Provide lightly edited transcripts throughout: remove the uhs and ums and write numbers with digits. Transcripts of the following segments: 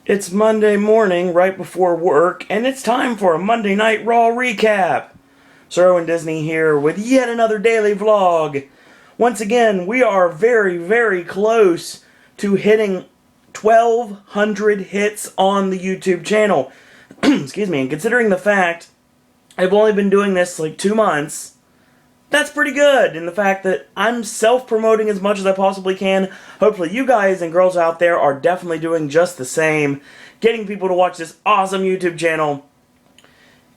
It's Monday morning, right before work, and it's time for a Monday Night Raw recap. Sir Owen Disney here with yet another daily vlog. Once again, we are very, very close to hitting 1,200 hits on the YouTube channel. Excuse me, and considering the fact I've only been doing this like 2 months, that's pretty good, in the fact that I'm self-promoting as much as I possibly can. Hopefully you guys and girls out there are definitely doing just the same, getting people to watch this awesome YouTube channel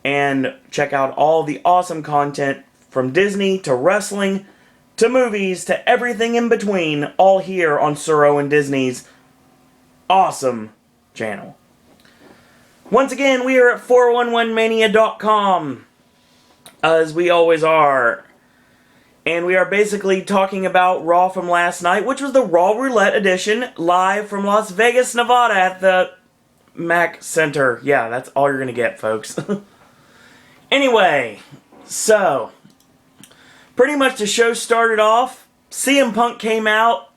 and check out all the awesome content from Disney to wrestling to movies to everything in between, all here on Sir Owen Disney's awesome channel. Once again, we are at 411mania.com, as we always are. And we are basically talking about Raw from last night, which was the Raw Roulette edition, live from Las Vegas, Nevada at the Mac Center. Yeah, that's all you're going to get, folks. Anyway, so, pretty much the show started off. CM Punk came out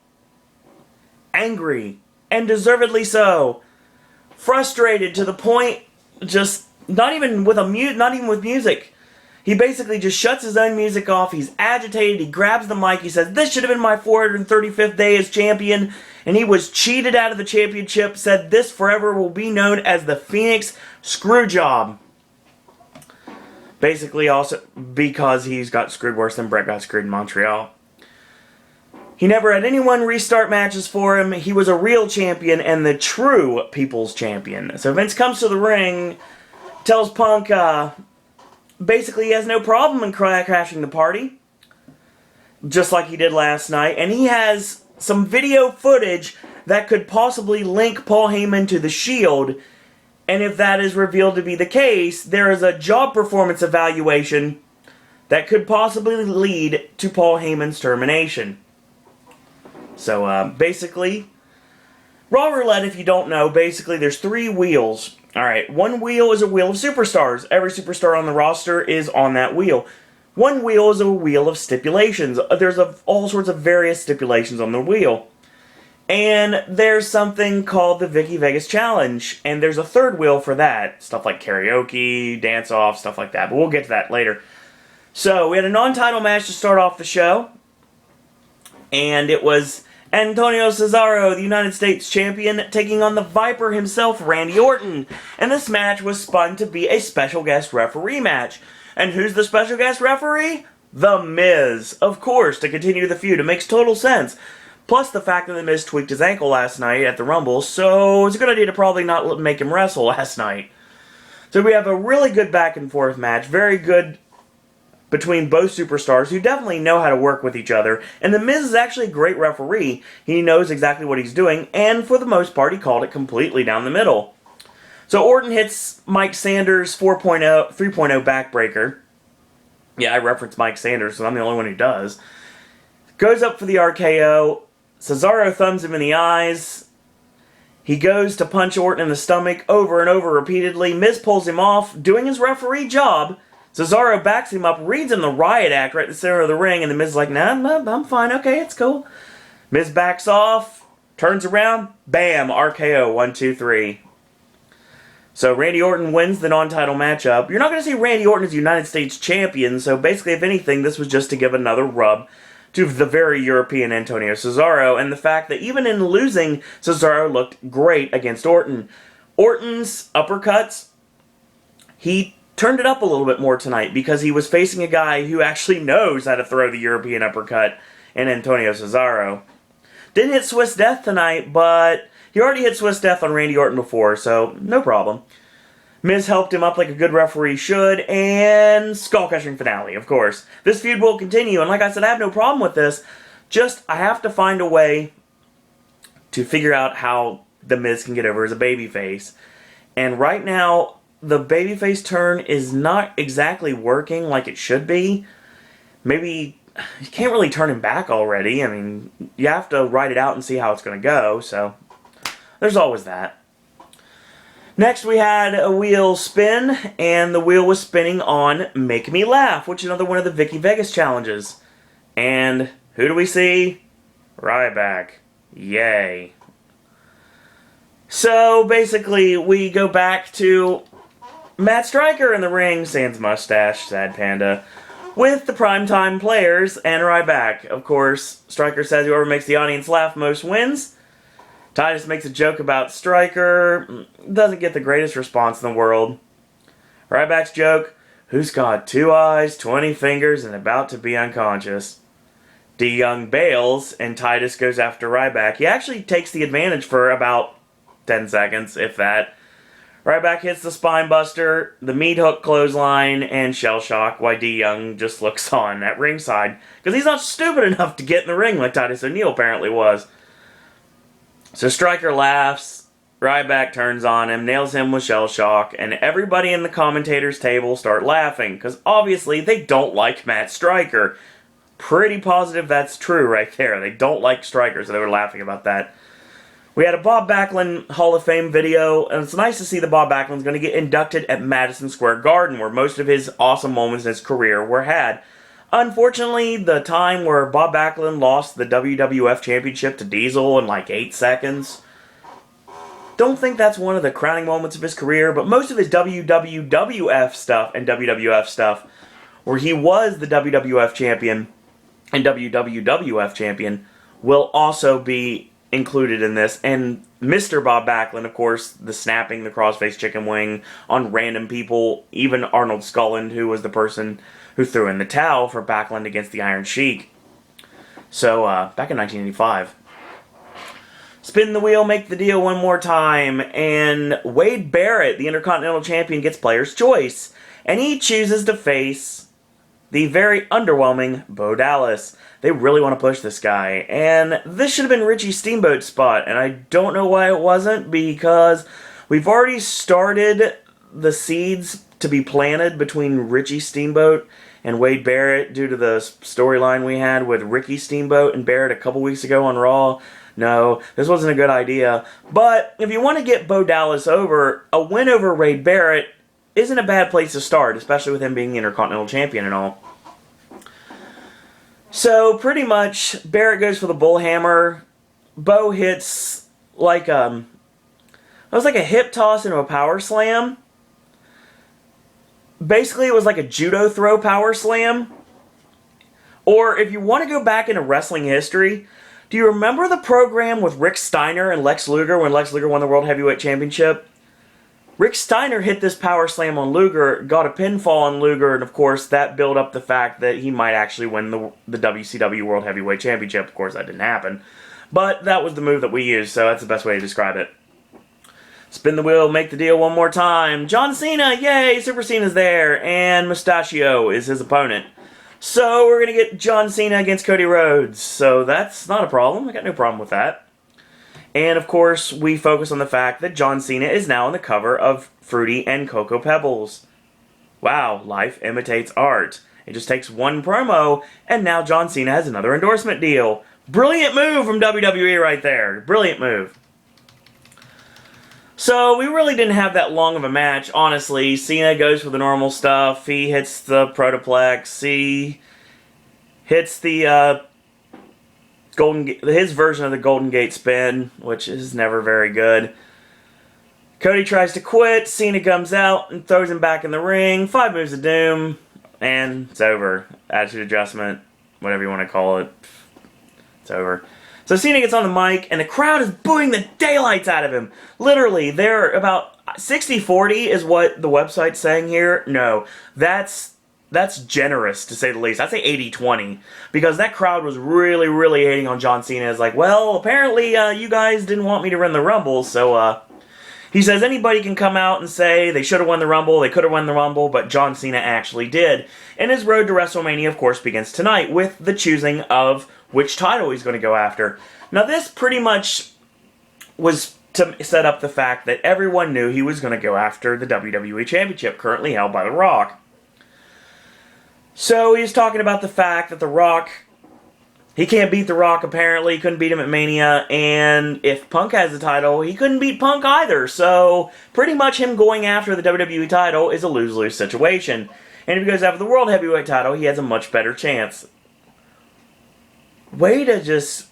angry, and deservedly so. Frustrated to the point, just, not even with music. He basically just shuts his own music off. He's agitated. He grabs the mic. He says, "This should have been my 435th day as champion." And he was cheated out of the championship. Said this forever will be known as the Phoenix Screwjob. Basically also because he's got screwed worse than Brett got screwed in Montreal. He never had anyone restart matches for him. He was a real champion and the true people's champion. So Vince comes to the ring, tells Punk, basically, he has no problem in crashing the party, just like he did last night. And he has some video footage that could possibly link Paul Heyman to the Shield. And if that is revealed to be the case, there is a job performance evaluation that could possibly lead to Paul Heyman's termination. So, basically, Raw Roulette, if you don't know, basically there's 3 wheels. Alright, one wheel is a wheel of superstars. Every superstar on the roster is on that wheel. One wheel is a wheel of stipulations. There's all sorts of various stipulations on the wheel. And there's something called the Vicky Vegas Challenge. And there's a third wheel for that. Stuff like karaoke, dance-off, stuff like that. But we'll get to that later. So, we had a non-title match to start off the show. And it was Antonio Cesaro, the United States Champion, taking on the Viper himself, Randy Orton. And this match was spun to be a special guest referee match. And who's the special guest referee? The Miz. Of course, to continue the feud. It makes total sense. Plus the fact that The Miz tweaked his ankle last night at the Rumble, so it's a good idea to probably not make him wrestle last night. So we have a really good back and forth match. Very good between both superstars who definitely know how to work with each other. And The Miz is actually a great referee. He knows exactly what he's doing, and for the most part, he called it completely down the middle. So Orton hits Mike Sanders' 3.0 backbreaker. Yeah, I referenced Mike Sanders, so I'm the only one who does. Goes up for the RKO. Cesaro thumbs him in the eyes. He goes to punch Orton in the stomach over and over repeatedly. Miz pulls him off, doing his referee job. Cesaro backs him up, reads him the riot act right in the center of the ring, and the Miz is like, nah, I'm fine, okay, it's cool. Miz backs off, turns around, bam, RKO, 1, 2, 3. So Randy Orton wins the non-title matchup. You're not going to see Randy Orton as United States Champion, so basically, if anything, this was just to give another rub to the very European Antonio Cesaro, and the fact that even in losing, Cesaro looked great against Orton. Orton's uppercuts, he turned it up a little bit more tonight because he was facing a guy who actually knows how to throw the European uppercut in Antonio Cesaro. Didn't hit Swiss Death tonight, but he already hit Swiss Death on Randy Orton before, so no problem. Miz helped him up like a good referee should, and skull-crushing finale, of course. This feud will continue, and like I said, I have no problem with this. Just, I have to find a way to figure out how the Miz can get over as a babyface. And right now, the babyface turn is not exactly working like it should be. Maybe you can't really turn him back already. I mean, you have to write it out and see how it's going to go, so there's always that. Next, we had a wheel spin, and the wheel was spinning on Make Me Laugh, which is another one of the Vicky Vegas challenges. And who do we see? Ryback. Yay. So So basically, we go back to Matt Striker in the ring, sans mustache, sad panda, with the primetime players and Ryback. Of course, Striker says whoever makes the audience laugh most wins. Titus makes a joke about Striker, doesn't get the greatest response in the world. Ryback's joke, who's got 2 eyes, 20 fingers, and about to be unconscious. D. Young bails, and Titus goes after Ryback. He actually takes the advantage for about 10 seconds, if that. Ryback hits the spine buster, the meat hook clothesline, and shell shock, while D. Young just looks on at ringside. Because he's not stupid enough to get in the ring like Titus O'Neil apparently was. So Striker laughs, Ryback turns on him, nails him with shell shock, and everybody in the commentators' table start laughing, because obviously they don't like Matt Striker. Pretty positive that's true right there. They don't like Striker, so they were laughing about that. We had a Bob Backlund Hall of Fame video, and it's nice to see that Bob Backlund's going to get inducted at Madison Square Garden, where most of his awesome moments in his career were had. Unfortunately, the time where Bob Backlund lost the WWF Championship to Diesel in like 8 seconds, don't think that's one of the crowning moments of his career, but most of his WWF stuff and WWF stuff, where he was the WWF champion and WWF champion, will also be included in this. And Mr. Bob Backlund, of course, the snapping the crossface chicken wing on random people, even Arnold Sculland, who was the person who threw in the towel for Backlund against the Iron Sheik. So, back in 1985. Spin the wheel, make the deal one more time, and Wade Barrett, the Intercontinental Champion, gets player's choice. And he chooses to face the very underwhelming Bo Dallas. They really want to push this guy. And this should have been Richie Steamboat's spot, and I don't know why it wasn't, because we've already started the seeds to be planted between Richie Steamboat and Wade Barrett due to the storyline we had with Ricky Steamboat and Barrett a couple weeks ago on Raw. No, this wasn't a good idea. But if you want to get Bo Dallas over, a win over Wade Barrett isn't a bad place to start, especially with him being the Intercontinental Champion and all. So, pretty much, Barrett goes for the bullhammer. Bo hits like it was like a hip toss into a power slam. Basically, it was like a judo throw power slam. Or, if you want to go back into wrestling history, do you remember the program with Rick Steiner and Lex Luger when Lex Luger won the World Heavyweight Championship? Rick Steiner hit this power slam on Luger, got a pinfall on Luger, and of course that built up the fact that he might actually win the WCW World Heavyweight Championship. Of course that didn't happen. But that was the move that we used, so that's the best way to describe it. Spin the wheel, make the deal one more time. John Cena, yay, Super Cena's there, and Mustachio is his opponent. So we're going to get John Cena against Cody Rhodes, so that's not a problem. I got no problem with that. And of course, we focus on the fact that John Cena is now on the cover of Fruity and Cocoa Pebbles. Wow, life imitates art. It just takes one promo, and now John Cena has another endorsement deal. Brilliant move from WWE right there. Brilliant move. So, we really didn't have that long of a match, honestly. Cena goes for the normal stuff. He hits the Protoplex. He hits the his version of the Golden Gate spin, which is never very good. Cody tries to quit. Cena comes out and throws him back in the ring. 5 moves of doom, and it's over. Attitude adjustment, whatever you want to call it. It's over. So Cena gets on the mic, and the crowd is booing the daylights out of him. Literally, they're about 60-40 is what the website's saying here. No, that's generous, to say the least. I'd say 80-20, because that crowd was really, really hating on John Cena. It's like, well, apparently you guys didn't want me to run the Rumble, so he says anybody can come out and say they should have won the Rumble, they could have won the Rumble, but John Cena actually did. And his road to WrestleMania, of course, begins tonight with the choosing of which title he's going to go after. Now, this pretty much was to set up the fact that everyone knew he was going to go after the WWE Championship, currently held by The Rock. So he's talking about the fact that The Rock, he can't beat The Rock apparently, he couldn't beat him at Mania, and if Punk has the title, he couldn't beat Punk either, so pretty much him going after the WWE title is a lose-lose situation. And if he goes after the World Heavyweight title, he has a much better chance. Way to just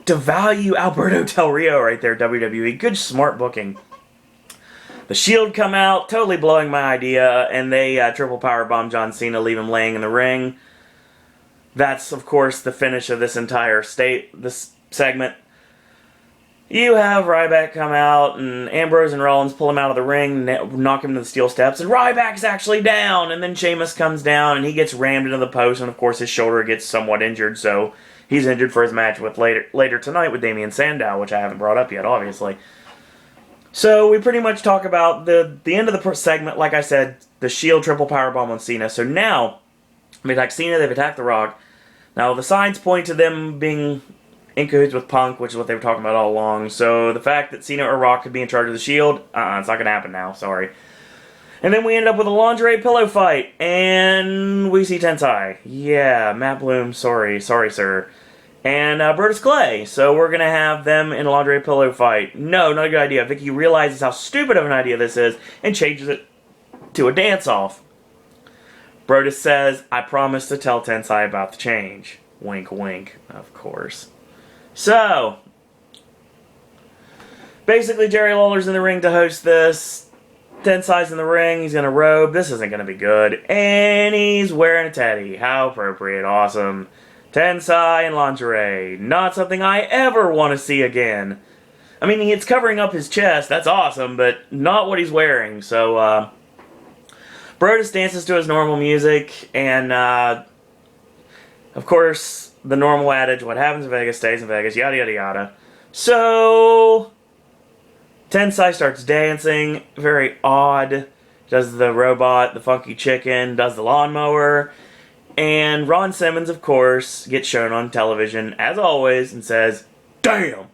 devalue Alberto Del Rio right there, WWE. Good, smart booking. The Shield come out, totally blowing my idea, and they triple powerbomb John Cena, leave him laying in the ring. That's, of course, the finish of this entire this segment. You have Ryback come out, and Ambrose and Rollins pull him out of the ring, knock him to the steel steps, and Ryback's actually down, and then Sheamus comes down, and he gets rammed into the post, and of course his shoulder gets somewhat injured, so he's injured for his match with later tonight with Damian Sandow, which I haven't brought up yet, obviously. So we pretty much talk about the end of the segment, like I said, the Shield triple powerbomb on Cena. So now, they've attacked Cena, they've attacked The Rock. Now the signs point to them being in cahoots with Punk, which is what they were talking about all along. So the fact that Cena or Rock could be in charge of the Shield, it's not going to happen now, sorry. And then we end up with a lingerie pillow fight, and we see Tensai. Yeah, Matt Bloom, sorry sir. And Brodus Clay, so we're going to have them in a lingerie pillow fight. No, not a good idea. Vicky realizes how stupid of an idea this is, and changes it to a dance-off. Brodus says, I promise to tell Tensai about the change. Wink, wink, of course. So, basically Jerry Lawler's in the ring to host this. Tensai's in the ring, he's in a robe. This isn't going to be good. And he's wearing a teddy. How appropriate, awesome. Tensai in lingerie. Not something I ever want to see again. I mean, it's covering up his chest, that's awesome, but not what he's wearing. So, Brodus dances to his normal music, and, of course, the normal adage, what happens in Vegas stays in Vegas, yada yada yada. So, Tensai starts dancing, very odd, does the robot, the funky chicken, does the lawnmower, and Ron Simmons, of course, gets shown on television, as always, and says, damn,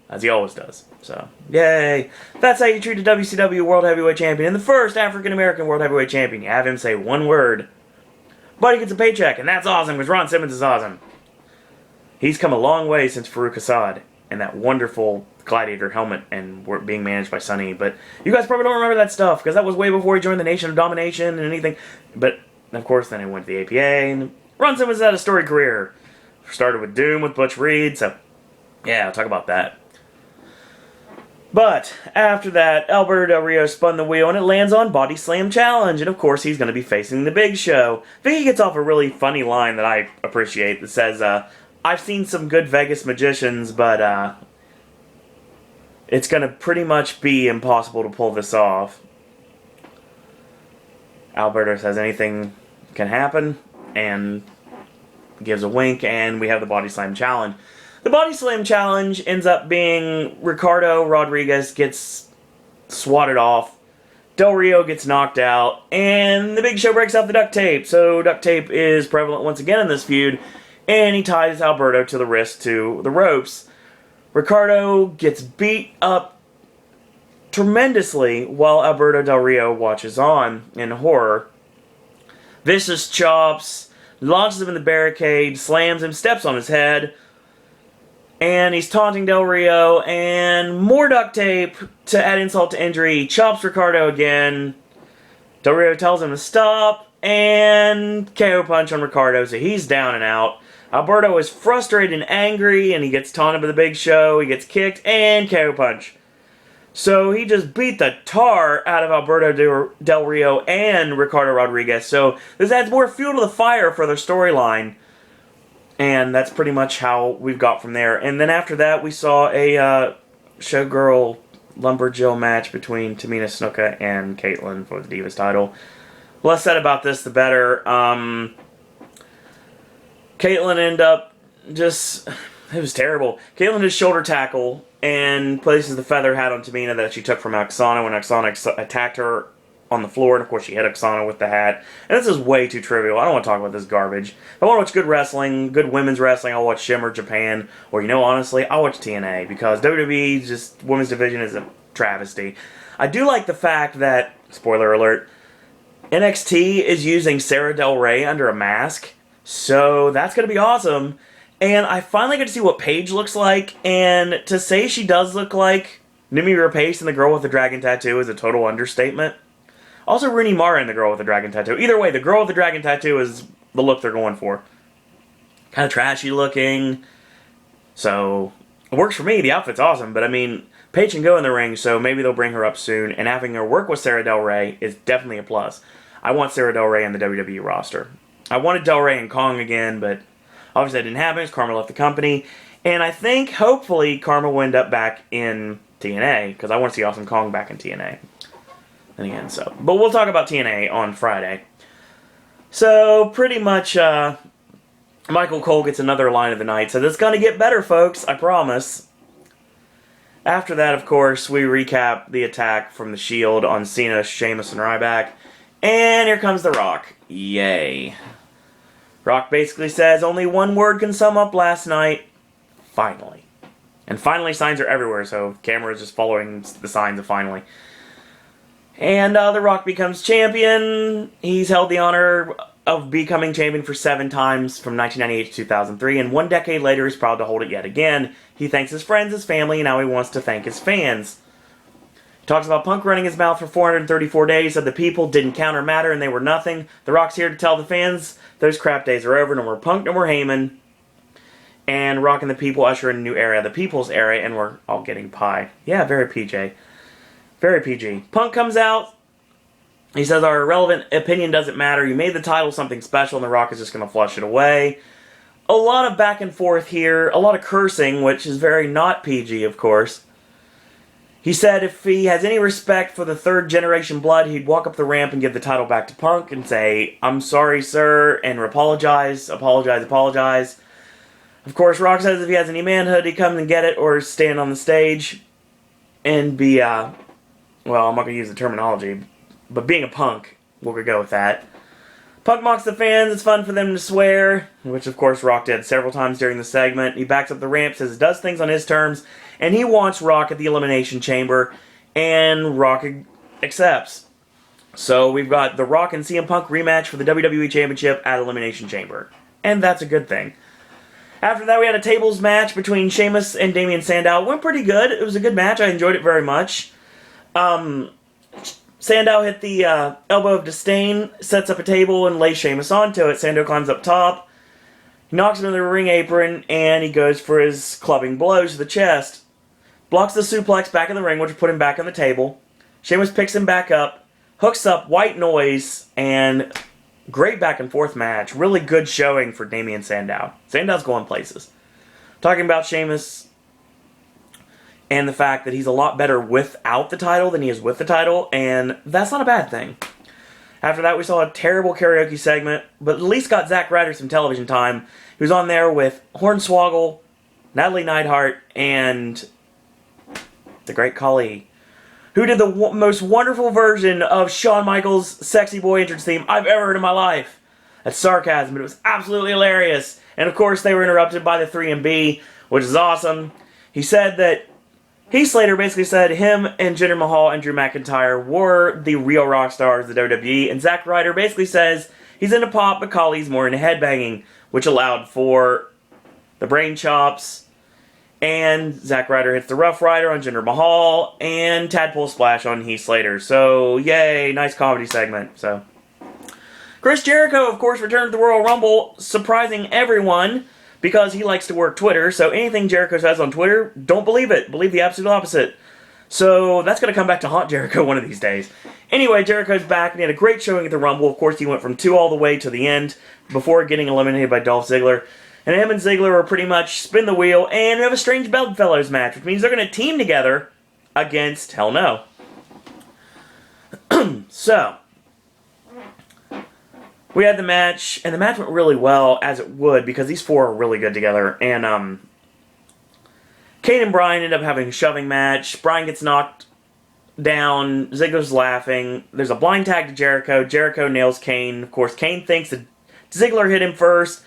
as he always does. So, yay. That's how you treat a WCW World Heavyweight Champion, and the first African-American World Heavyweight Champion. You have him say one word, but he gets a paycheck, and that's awesome, because Ron Simmons is awesome. He's come a long way since Farouk Assad and that wonderful Gladiator helmet and being managed by Sonny. But you guys probably don't remember that stuff because that was way before he joined the Nation of Domination and anything. But, of course, then he went to the APA. And Ron Simmons had a storied career. Started with Doom with Butch Reed. So, yeah, I'll talk about that. But, after that, Alberto Del Rio spun the wheel and it lands on Body Slam Challenge. And, of course, he's going to be facing the Big Show. Vicky gets off a really funny line that I appreciate that says, I've seen some good Vegas magicians, but it's going to pretty much be impossible to pull this off. Alberto says anything can happen, and gives a wink, and we have the Body Slam Challenge. The Body Slam Challenge ends up being Ricardo Rodriguez gets swatted off, Del Rio gets knocked out, and the Big Show breaks out the duct tape. So duct tape is prevalent once again in this feud. And he ties Alberto to the wrist to the ropes. Ricardo gets beat up tremendously while Alberto Del Rio watches on in horror. Vicious chops, launches him in the barricade, slams him, steps on his head. And he's taunting Del Rio, and more duct tape to add insult to injury. He chops Ricardo again. Del Rio tells him to stop, and KO punch on Ricardo, so he's down and out. Alberto is frustrated and angry, and he gets taunted by the Big Show, he gets kicked, and KO punch. So he just beat the tar out of Alberto Del Rio and Ricardo Rodriguez, so this adds more fuel to the fire for their storyline. And that's pretty much how we've got from there. And then after that, we saw a Showgirl Lumberjill match between Tamina Snuka and Caitlyn for the Divas title. Less said about this, the better. Caitlyn ended up just... It was terrible. Caitlyn did shoulder tackle and places the feather hat on Tamina that she took from Oksana when Oksana attacked her on the floor. And, of course, she hit Oksana with the hat. And this is way too trivial. I don't want to talk about this garbage. If I want to watch good wrestling, good women's wrestling, I'll watch Shimmer Japan. Or, honestly, I'll watch TNA. Because WWE, just women's division is a travesty. I do like the fact that, spoiler alert, NXT is using Sarah Del Rey under a mask. So that's going to be awesome. And I finally get to see what Paige looks like. And to say she does look like Nimi Rapace and the girl with the dragon tattoo is a total understatement. Also Rooney Mara and the girl with the dragon tattoo. Either way, the girl with the dragon tattoo is the look they're going for. Kind of trashy looking. So It works for me. The outfit's awesome, but I mean, Paige can go in the ring, so maybe they'll bring her up soon, and having her work with Sarah Del Rey is definitely a plus. I want Sarah Del Rey on the WWE roster. I wanted Del Rey and Kong again, but obviously that didn't happen because Karma left the company, and I think, hopefully, Karma will end up back in TNA, because I want to see Awesome Kong back in TNA. And again, so. But we'll talk about TNA on Friday. So, pretty much, Michael Cole gets another line of the night. So, it's going to get better, folks. I promise. After that, of course, we recap the attack from the Shield on Cena, Sheamus, and Ryback. And here comes The Rock. Yay. Rock basically says, only one word can sum up last night. Finally. And finally signs are everywhere, so camera is just following the signs of finally. And The Rock becomes champion. He's held the honor of becoming champion for 7 times from 1998 to 2003, and 1 decade later he's proud to hold it yet again. He thanks his friends, his family, and now he wants to thank his fans. He talks about Punk running his mouth for 434 days, said the people didn't count or matter and they were nothing. The Rock's here to tell the fans those crap days are over, no more Punk, no more Heyman. And Rock and the people usher in a new era, the people's era, and we're all getting pie. Yeah, very PJ. Very PG. Punk comes out. He says, our irrelevant opinion doesn't matter. You made the title something special, and The Rock is just going to flush it away. A lot of back and forth here. A lot of cursing, which is very not PG, of course. He said if he has any respect for the third generation blood, he'd walk up the ramp and give the title back to Punk and say, I'm sorry, sir, and apologize. Of course, Rock says if he has any manhood, he comes and get it, or stand on the stage and be, well, I'm not going to use the terminology, but being a punk, we'll go with that. Punk mocks the fans, it's fun for them to swear, which of course Rock did several times during the segment. He backs up the ramp, says he does things on his terms, and he wants Rock at the Elimination Chamber, and Rock accepts. So we've got the Rock and CM Punk rematch for the WWE Championship at Elimination Chamber. And that's a good thing. After that, we had a tables match between Sheamus and Damien Sandow. It went pretty good. It was a good match. I enjoyed it very much. Sandow hit the elbow of disdain, sets up a table, and lays Sheamus onto it. Sandow climbs up top. He knocks him in the ring apron, and he goes for his clubbing blows to the chest. Blocks the suplex back in the ring, which will put him back on the table. Sheamus picks him back up, hooks up, white noise, and great back and forth match. Really good showing for Damien Sandow. Sandow's going places. Talking about Sheamus and the fact that he's a lot better without the title than he is with the title, and that's not a bad thing. After that, we saw a terrible karaoke segment, but at least got Zack Ryder some television time. He was on there with Hornswoggle, Natalie Neidhart, and the Great Khali, who did the most wonderful version of Shawn Michaels' Sexy Boy entrance theme I've ever heard in my life. That's sarcasm, but it was absolutely hilarious. And of course, they were interrupted by the 3MB, which is awesome. He said that Heath Slater basically said him and Jinder Mahal and Drew McIntyre were the real rock stars of the WWE, and Zack Ryder basically says he's into pop, but Khali's more into headbanging, which allowed for the brain chops, and Zack Ryder hits the Rough Rider on Jinder Mahal, and Tadpole Splash on Heath Slater. So, yay, nice comedy segment. So, Chris Jericho, of course, returned to the Royal Rumble, surprising everyone, because he likes to work Twitter, so anything Jericho says on Twitter, don't believe it. Believe the absolute opposite. So that's going to come back to haunt Jericho one of these days. Anyway, Jericho's back, and he had a great showing at the Rumble. Of course, he went from 2 all the way to the end before getting eliminated by Dolph Ziggler. And him and Ziggler are pretty much spin the wheel, and we have a strange Bedfellows match, which means they're going to team together against Hell No. So, we had the match, and the match went really well, as it would, because these 4 are really good together. And, Kane and Bryan end up having a shoving match. Bryan gets knocked down. Ziggler's laughing. There's a blind tag to Jericho. Jericho nails Kane. Of course, Kane thinks that Ziggler hit him first.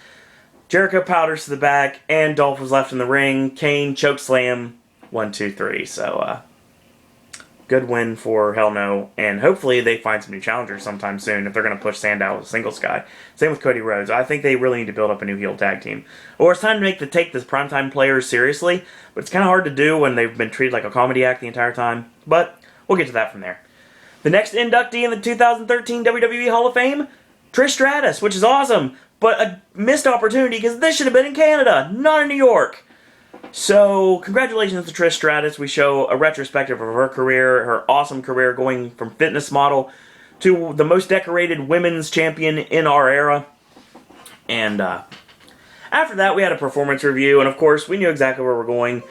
Jericho powders to the back, and Dolph was left in the ring. Kane chokeslam. 1, 2, 3. So, good win for Hell No, and hopefully they find some new challengers sometime soon if they're going to push Sandow as a singles guy. Same with Cody Rhodes. I think they really need to build up a new heel tag team. Or it's time to take this primetime players seriously, but it's kind of hard to do when they've been treated like a comedy act the entire time. But we'll get to that from there. The next inductee in the 2013 WWE Hall of Fame, Trish Stratus, which is awesome, but a missed opportunity because this should have been in Canada, not in New York. So, congratulations to Trish Stratus. We show a retrospective of her career, her awesome career, going from fitness model to the most decorated women's champion in our era. And after that, we had a performance review, and of course, we knew exactly where we're going.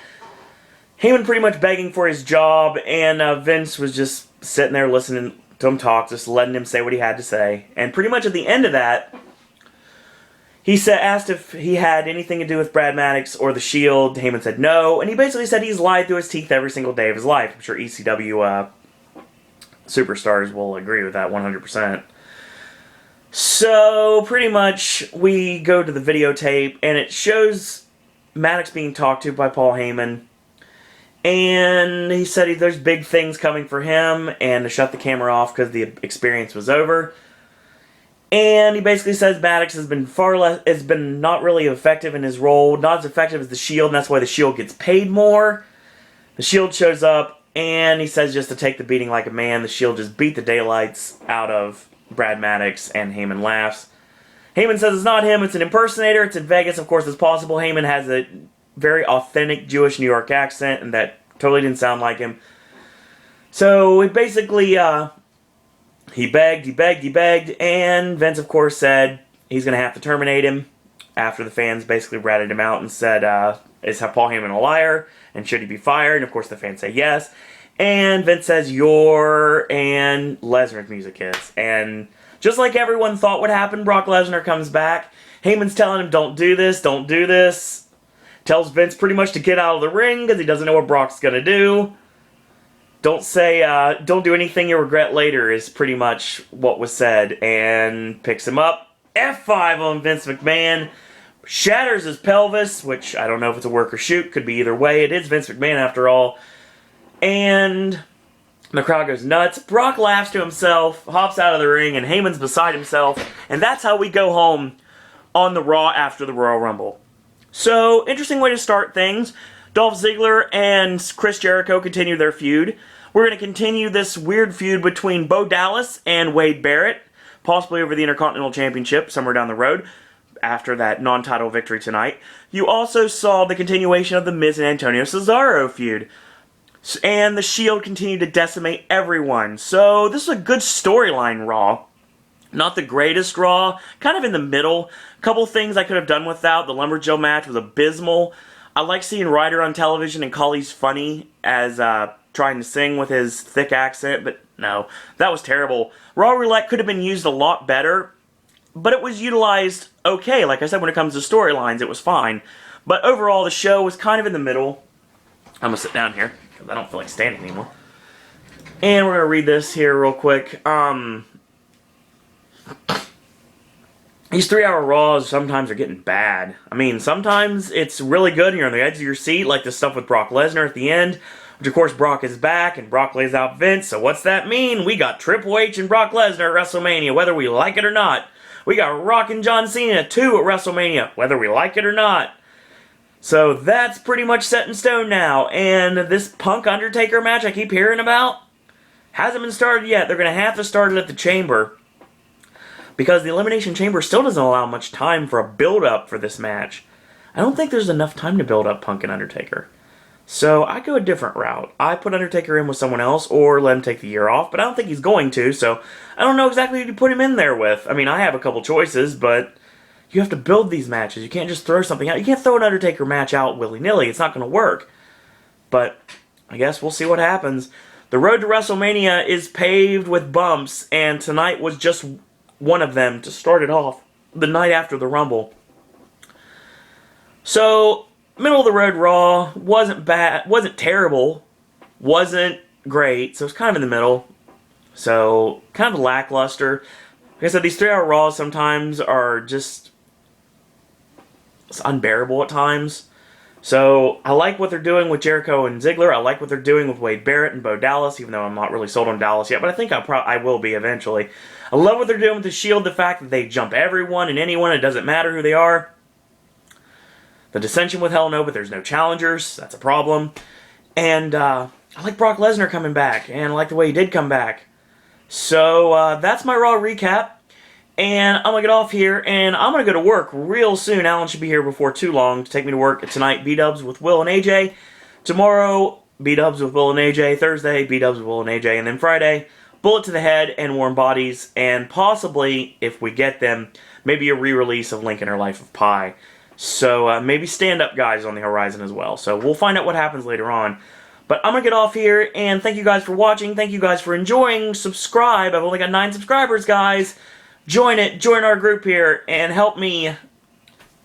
Heyman pretty much begging for his job, and Vince was just sitting there listening to him talk, just letting him say what he had to say. And pretty much at the end of that, he asked if he had anything to do with Brad Maddox or the Shield. Heyman said no, and he basically said he's lied through his teeth every single day of his life. I'm sure ECW superstars will agree with that 100%. So, pretty much, we go to the videotape, and it shows Maddox being talked to by Paul Heyman. And he said there's big things coming for him, and to shut the camera off because the experience was over. And he basically says Maddox has been not really effective in his role, not as effective as the Shield, and that's why the Shield gets paid more. The Shield shows up, and he says just to take the beating like a man. The Shield just beat the daylights out of Brad Maddox, and Heyman laughs. Heyman says it's not him, it's an impersonator, it's in Vegas, of course it's possible. Heyman has a very authentic Jewish New York accent, and that totally didn't sound like him. So, he basically, he begged, and Vince, of course, said he's going to have to terminate him after the fans basically ratted him out and said, is Paul Heyman a liar, and should he be fired? And, of course, the fans say yes. And Vince says, and Lesnar's music hits. And just like everyone thought would happen, Brock Lesnar comes back. Heyman's telling him, don't do this, don't do this. Tells Vince pretty much to get out of the ring because he doesn't know what Brock's going to do. Don't do anything you regret later is pretty much what was said. And picks him up. F5 on Vince McMahon. Shatters his pelvis, which I don't know if it's a work or shoot. Could be either way. It is Vince McMahon after all. And the crowd goes nuts. Brock laughs to himself, hops out of the ring, and Heyman's beside himself. And that's how we go home on the Raw after the Royal Rumble. So, interesting way to start things. Dolph Ziggler and Chris Jericho continue their feud. We're going to continue this weird feud between Bo Dallas and Wade Barrett, possibly over the Intercontinental Championship somewhere down the road after that non-title victory tonight. You also saw the continuation of the Miz and Antonio Cesaro feud. And the Shield continued to decimate everyone. So, this is a good storyline Raw. Not the greatest Raw, kind of in the middle. A couple things I could have done without. The Lumberjill match was abysmal. I like seeing Ryder on television and Colley's funny as trying to sing with his thick accent, but no, that was terrible. Raw Roulette could have been used a lot better, but it was utilized okay. Like I said, when it comes to storylines, it was fine. But overall, the show was kind of in the middle. I'm going to sit down here, because I don't feel like standing anymore. And we're going to read this here real quick. These 3-hour Raws sometimes are getting bad. I mean, sometimes it's really good and you're on the edge of your seat, like the stuff with Brock Lesnar at the end. Which, of course, Brock is back, and Brock lays out Vince. So what's that mean? We got Triple H and Brock Lesnar at WrestleMania, whether we like it or not. We got Rock and John Cena, too, at WrestleMania, whether we like it or not. So that's pretty much set in stone now. And this Punk-Undertaker match I keep hearing about hasn't been started yet. They're going to have to start it at the Chamber, because the Elimination Chamber still doesn't allow much time for a build-up for this match. I don't think there's enough time to build up Punk and Undertaker. So I go a different route. I put Undertaker in with someone else or let him take the year off, but I don't think he's going to, so I don't know exactly who to put him in there with. I mean, I have a couple choices, but you have to build these matches. You can't just throw something out. You can't throw an Undertaker match out willy-nilly. It's not going to work. But I guess we'll see what happens. The road to WrestleMania is paved with bumps, and tonight was just one of them to start it off the night after the Rumble. So, middle of the road Raw wasn't bad, wasn't terrible, wasn't great, so it's kind of in the middle. So, kind of lackluster. Like I said, these 3-hour Raws sometimes are just unbearable at times. So, I like what they're doing with Jericho and Ziggler. I like what they're doing with Wade Barrett and Bo Dallas, even though I'm not really sold on Dallas yet, but I think I will be eventually. I love what they're doing with the Shield, the fact that they jump everyone and anyone, it doesn't matter who they are. The dissension with Hell No, but there's no challengers. That's a problem. And I like Brock Lesnar coming back, and I like the way he did come back. So that's my Raw recap. And I'm going to get off here, and I'm going to go to work real soon. Alan should be here before too long to take me to work. Tonight, B-Dubs with Will and AJ. Tomorrow, B-Dubs with Will and AJ. Thursday, B-Dubs with Will and AJ. And then Friday, Bullet to the Head and Warm Bodies. And possibly, if we get them, maybe a re-release of Link and Her Life of Pi. So maybe stand-up guys on the horizon as well. So we'll find out what happens later on. But I'm going to get off here, and thank you guys for watching. Thank you guys for enjoying. Subscribe. I've only got 9 subscribers, guys. Join it. Join our group here, and help me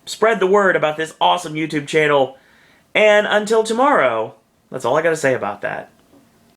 spread the word about this awesome YouTube channel. And until tomorrow, that's all I got to say about that.